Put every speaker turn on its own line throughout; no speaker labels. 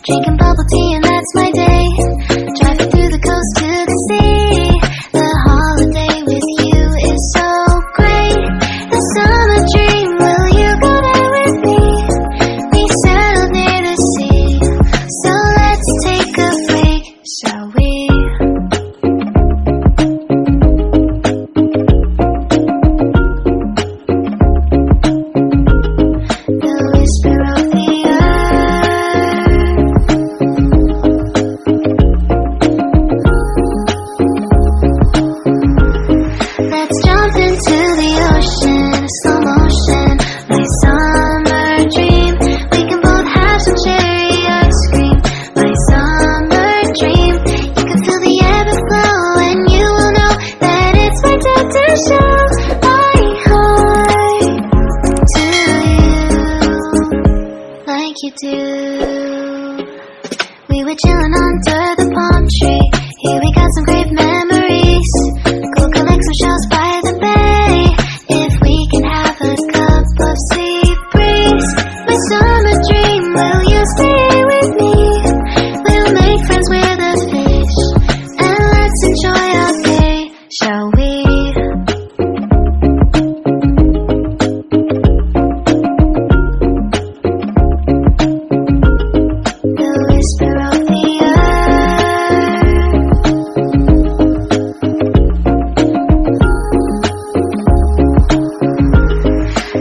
Drinking bubble tea and that's my day. Driving through the coast to the sea. The holiday with you is so great. The summer dream, will you go there with me? We settled near the sea, so let's take a break, shall we? The whisper of the let's jump into the ocean, slow motion, my summer dream. We can both have some cherry ice cream, my summer dream. You can feel the ebb and flow, and you will know that it's my time to show my heart to you, like you do. We were chilling under the palm tree. Here we got some great memories. Go collect some shells by the bay. If we can have a cup of sea breeze, my summer dream, will you stay with me? We'll make friends with the fish, and let's enjoy our day, shall we? The whisper of the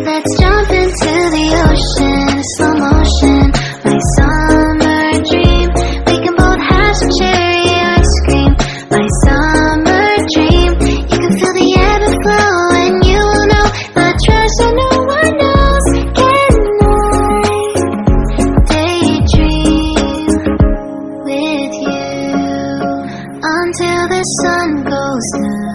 let's jump into the ocean, slow motion, my summer dream. We can both have some cherry ice cream, my summer dream. You can feel the ebb and flow, and you will know the treasure no one knows. Can I daydream with you until the sun goes down?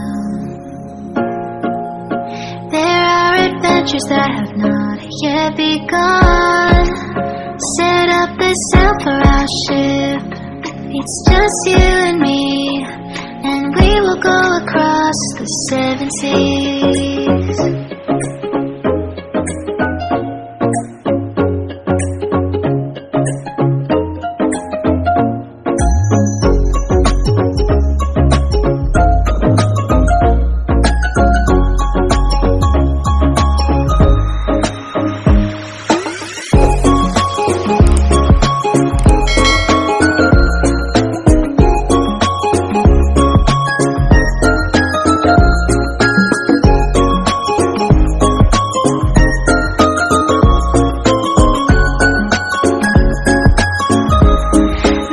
There are adventures that have not yet begun. Set up the sail for our ship. It's just you and me, and we will go across the 7 seas.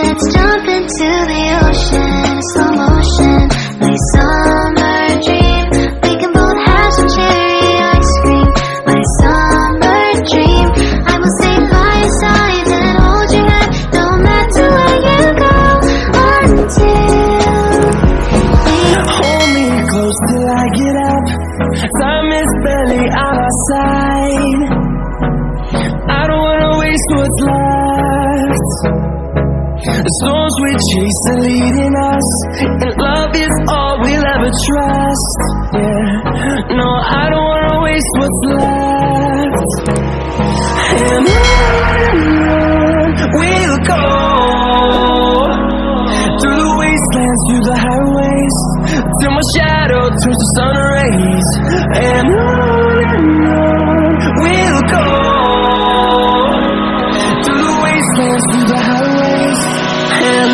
Let's jump into the ocean, slow motion, my summer dream. We can both have some cherry ice cream, my summer dream. I will stay by your side and hold your hand, no matter where you go, until we
hold me close till I get up. Time is barely on our side. I don't wanna waste what's left. The storms we chase are leading us, and love is all we'll ever trust. Yeah, no, I don't wanna waste what's left. And on we'll go, through the wastelands, through the highways, till my shadow turns to sun rays. And on we'll go, through the wastelands, through the highways. And